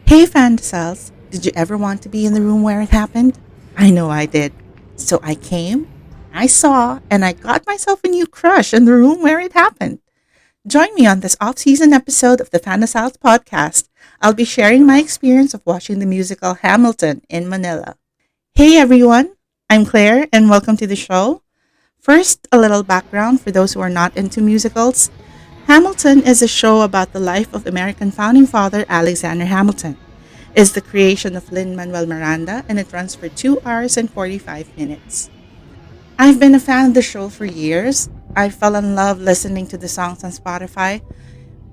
Hey Fandesals, did you ever want to be in the room where it happened? I know I did. So I came, I saw, and I got myself a new crush in the room where it happened. Join me on this off-season episode of the Fandesals podcast. I'll be sharing my experience of watching the musical Hamilton in Manila. Hey everyone, I'm Clare and welcome to the show. First, a little background for those who are not into musicals. Hamilton is a show about the life of American founding father Alexander Hamilton. It's the creation of Lin-Manuel Miranda and it runs for 2 hours and 45 minutes. I've been a fan of the show for years. I fell in love listening to the songs on Spotify,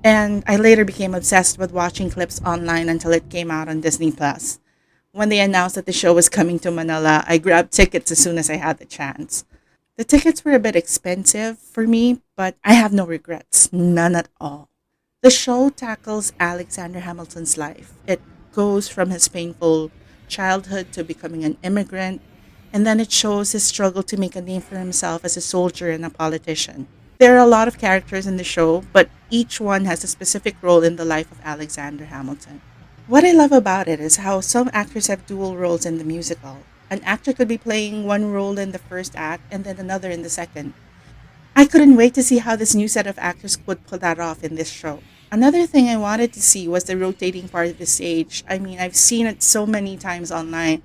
and I later became obsessed with watching clips online until it came out on Disney Plus. When they announced that the show was coming to Manila, I grabbed tickets as soon as I had the chance. The tickets were a bit expensive for me, but I have no regrets, none at all. The show tackles Alexander Hamilton's life. It goes from his painful childhood to becoming an immigrant, and then it shows his struggle to make a name for himself as a soldier and a politician. There are a lot of characters in the show, but each one has a specific role in the life of Alexander Hamilton. What I love about it is how some actors have dual roles in the musical. An actor could be playing one role in the first act and then another in the second. I couldn't wait to see how this new set of actors would pull that off in this show. Another thing I wanted to see was the rotating part of the stage. I mean, I've seen it so many times online,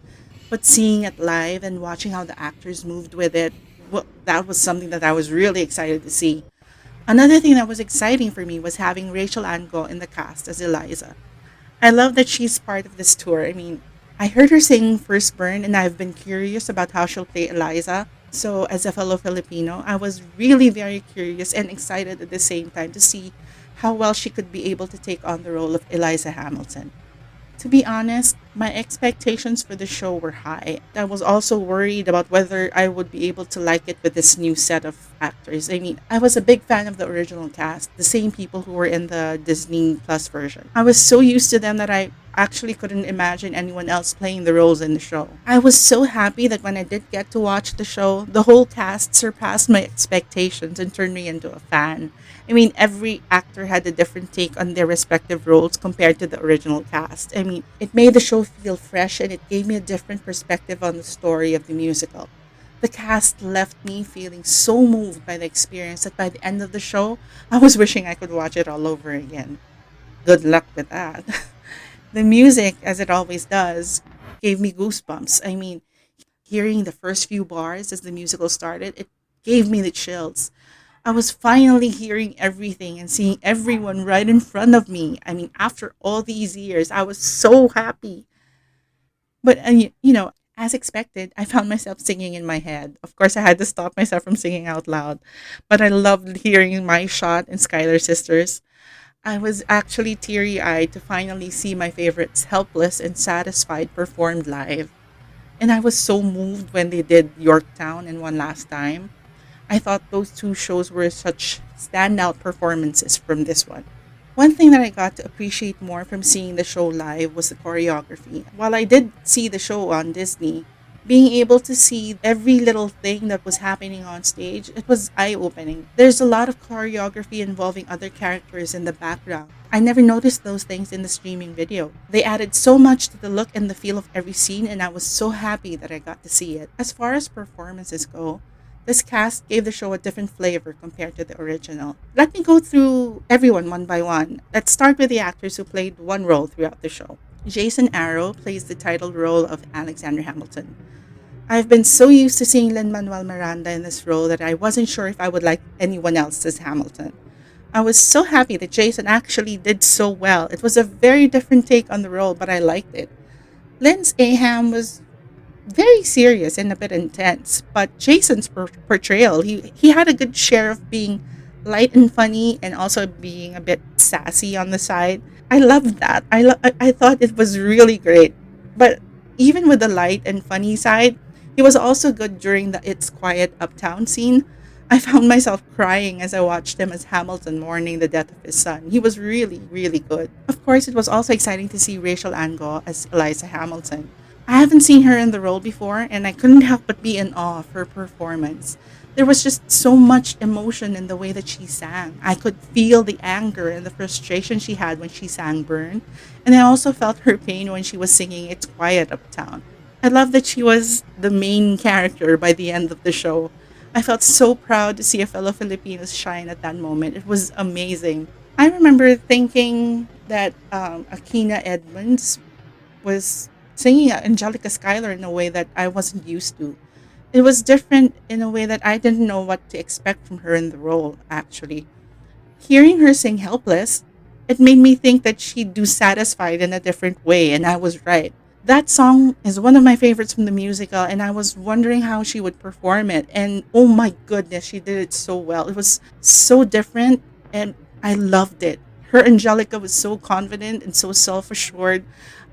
but seeing it live and watching how the actors moved with it, well, that was something that I was really excited to see. Another thing that was exciting for me was having Rachel Ango in the cast as Eliza. I love that she's part of this tour. I mean, I heard her sing First Burn and I've been curious about how she'll play Eliza. So, as a fellow Filipino, I was really very curious and excited at the same time to see how well she could be able to take on the role of Eliza Hamilton. To be honest, my expectations for the show were high. I was also worried about whether I would be able to like it with this new set of actors. I mean, I was a big fan of the original cast, the same people who were in the Disney Plus version. I was so used to them that I actually couldn't imagine anyone else playing the roles in the show. I was so happy that when I did get to watch the show, the whole cast surpassed my expectations and turned me into a fan. I mean, every actor had a different take on their respective roles compared to the original cast. I mean, it made the show feel fresh and it gave me a different perspective on the story of the musical. The cast left me feeling so moved by the experience that by the end of the show, I was wishing I could watch it all over again. Good luck with that. The music, as it always does, gave me goosebumps. I mean, hearing the first few bars as the musical started, it gave me the chills. I was finally hearing everything and seeing everyone right in front of me. I mean, after all these years, I was so happy. But, as expected, I found myself singing in my head. Of course, I had to stop myself from singing out loud. But I loved hearing My Shot and Skylar Sisters. I was actually teary eyed to finally see my favorites Helpless and Satisfied performed live. And I was so moved when they did Yorktown and One Last Time. I thought those two shows were such standout performances from this one. One thing that I got to appreciate more from seeing the show live was the choreography. While I did see the show on Disney, being able to see every little thing that was happening on stage, it was eye opening. There's a lot of choreography involving other characters in the background. I never noticed those things in the streaming video. They added so much to the look and the feel of every scene, and I was so happy that I got to see it. As far as performances go, this cast gave the show a different flavor compared to the original. Let me go through everyone one by one. Let's start with the actors who played one role throughout the show. Jason Arrow plays the title role of Alexander Hamilton. I've been so used to seeing Lin-Manuel Miranda in this role that I wasn't sure if I would like anyone else as Hamilton. I was so happy that Jason actually did so well. It was a very different take on the role, but I liked it. Lin's Aham was very serious and a bit intense, but Jason's portrayal, he had a good share of being light and funny and also being a bit sassy on the side. I loved that. I thought it was really great. But even with the light and funny side, he was also good during the It's Quiet Uptown scene. I found myself crying as I watched him as Hamilton mourning the death of his son. He was really, really good. Of course, it was also exciting to see Rachel Ango as Eliza Hamilton. I haven't seen her in the role before, and I couldn't help but be in awe of her performance. There was just so much emotion in the way that she sang. I could feel the anger and the frustration she had when she sang Burn. And I also felt her pain when she was singing It's Quiet Uptown. I love that she was the main character by the end of the show. I felt so proud to see a fellow Filipinos shine at that moment. It was amazing. I remember thinking that Akina Edmonds was singing Angelica Schuyler in a way that I wasn't used to. It was different in a way that I didn't know what to expect from her in the role, actually. Hearing her sing Helpless, it made me think that she'd do Satisfied in a different way, and I was right. That song is one of my favorites from the musical, and I was wondering how she would perform it. And oh my goodness, she did it so well. It was so different, and I loved it. Her Angelica was so confident and so self assured.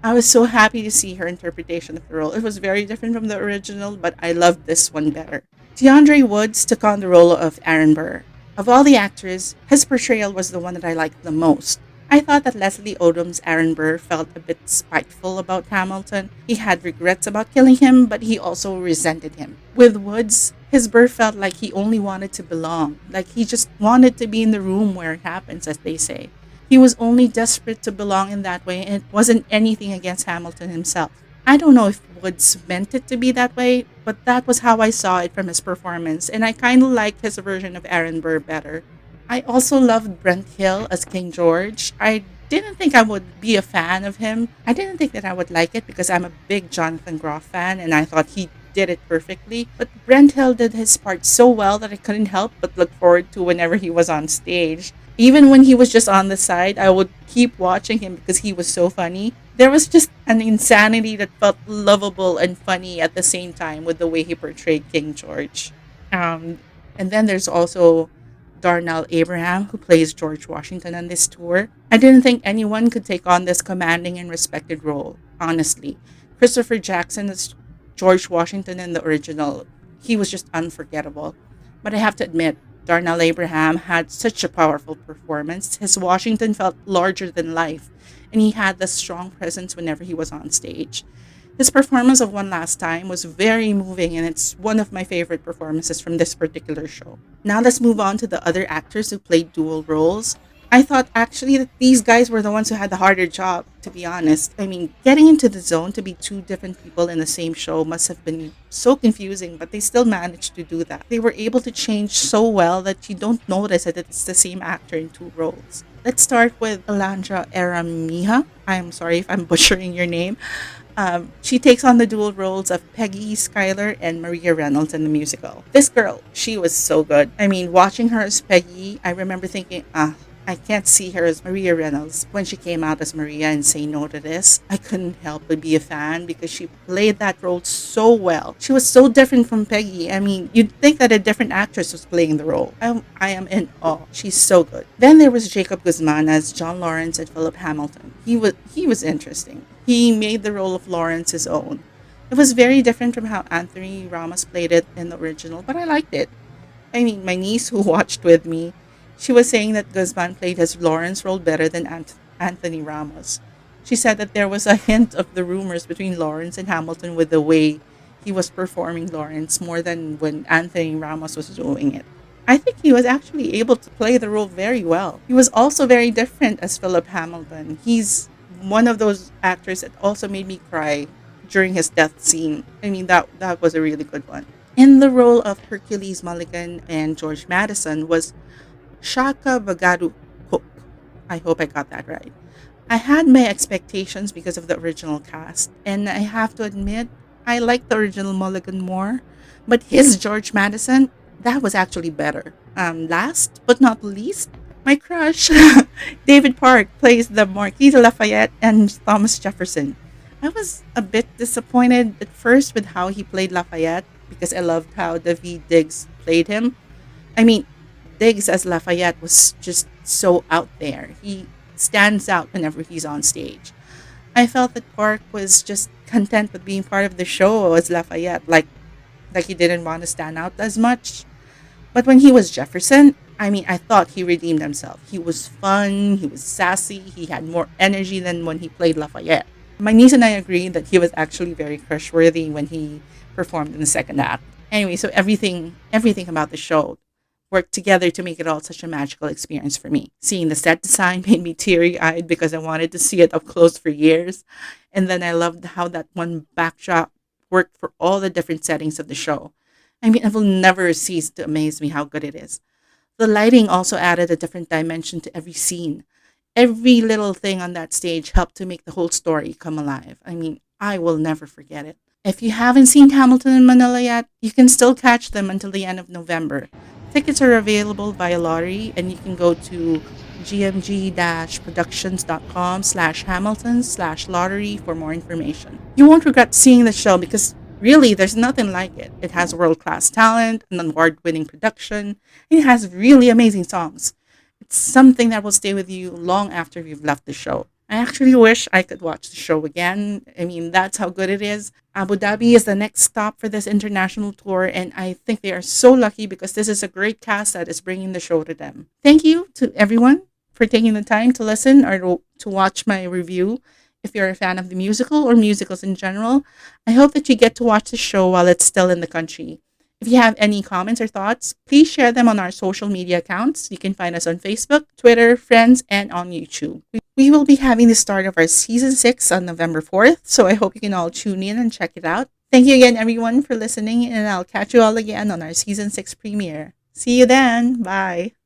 I was so happy to see her interpretation of the role. It was very different from the original, but I loved this one better. DeAndre Woods took on the role of Aaron Burr. Of all the actors, his portrayal was the one that I liked the most. I thought that Leslie Odom's Aaron Burr felt a bit spiteful about Hamilton. He had regrets about killing him, but he also resented him. With Woods, his Burr felt like he only wanted to belong, like he just wanted to be in the room where it happens, as they say. He was only desperate to belong in that way, and it wasn't anything against Hamilton himself. I don't know if Woods meant it to be that way, but that was how I saw it from his performance, and I kind of liked his version of Aaron Burr better. I also loved Brent Hill as King George. I didn't think I would be a fan of him. I didn't think that I would like it because I'm a big Jonathan Groff fan and I thought he did it perfectly. But Brent Hill did his part so well that I couldn't help but look forward to whenever he was on stage. Even when he was just on the side, I would keep watching him because he was so funny. There was just an insanity that felt lovable and funny at the same time with the way he portrayed King George. Um, and then there's also Darnell Abraham, who plays George Washington on this tour. I didn't think anyone could take on this commanding and respected role, honestly. Christopher Jackson as George Washington in the original, he was just unforgettable. But I have to admit, Darnell Abraham had such a powerful performance. His Washington felt larger than life, and he had the strong presence whenever he was on stage. His performance of One Last Time was very moving, and it's one of my favorite performances from this particular show. Now let's move on to the other actors who played dual roles. I thought actually that these guys were the ones who had the harder job, to be honest. I mean, getting into the zone to be two different people in the same show must have been so confusing, but they still managed to do that. They were able to change so well that you don't notice that it's the same actor in two roles. Let's start with Alandra Eramiha. I'm sorry if I'm butchering your name. She takes on the dual roles of Peggy Schuyler and Maria Reynolds in the musical. This girl, she was so good. I mean, watching her as Peggy, I remember thinking, I can't see her as Maria Reynolds. When she came out as Maria and Say No to This, I couldn't help but be a fan because she played that role so well. She was so different from Peggy. I mean, you'd think that a different actress was playing the role. I am in awe. She's so good. Then there was Jacob Guzman as John Lawrence and Philip Hamilton. He was interesting. He made the role of Lawrence his own. It was very different from how Anthony Ramos played it in the original, but I liked it. I mean, my niece who watched with me, she was saying that Guzman played his Lawrence role better than Anthony Ramos. She said that there was a hint of the rumors between Lawrence and Hamilton with the way he was performing Lawrence more than when Anthony Ramos was doing it. I think he was actually able to play the role very well. He was also very different as Philip Hamilton. He's one of those actors that also made me cry during his death scene. I mean, that was a really good one. In the role of Hercules Mulligan and George Madison was Shaka Bagadu Cook. I hope I got that right. I had my expectations because of the original cast, and I have to admit, I liked the original Mulligan more, but his George Madison, that was actually better. Last but not least, my crush, David Park, plays the Marquis de Lafayette and Thomas Jefferson. I was a bit disappointed at first with how he played Lafayette because I loved how David Diggs played him. I mean, Diggs as Lafayette was just so out there. He stands out whenever he's on stage. I felt that Park was just content with being part of the show as Lafayette, like he didn't want to stand out as much. But when he was Jefferson, I mean, I thought he redeemed himself. He was fun, he was sassy, he had more energy than when he played Lafayette. My niece and I agreed that he was actually very crush worthy when he performed in the second act. Anyway, so everything about the show worked together to make it all such a magical experience for me. Seeing the set design made me teary eyed because I wanted to see it up close for years. And then I loved how that one backdrop worked for all the different settings of the show. I mean, it will never cease to amaze me how good it is. The lighting also added a different dimension to every scene. Every little thing on that stage helped to make the whole story come alive. I mean, I will never forget it. If you haven't seen Hamilton in Manila yet, you can still catch them until the end of November. Tickets are available via lottery, and you can go to gmg-productions.com/hamilton/lottery for more information. You won't regret seeing the show because really there's nothing like it. It has world-class talent, an award-winning production, and it has really amazing songs. It's something that will stay with you long after you've left the show. I actually wish I could watch the show again. I mean, that's how good it is. Abu Dhabi is the next stop for this international tour, and I think they are so lucky because this is a great cast that is bringing the show to them. Thank you to everyone for taking the time to listen or to watch my review. If you're a fan of the musical or musicals in general, I hope that you get to watch the show while it's still in the country. If you have any comments or thoughts, please share them on our social media accounts. You can find us on Facebook, Twitter, Friends, and on YouTube. We will be having the start of our season 6 on November 4th, so I hope you can all tune in and check it out. Thank you again, everyone, for listening, and I'll catch you all again on our season 6 premiere. See you then. Bye.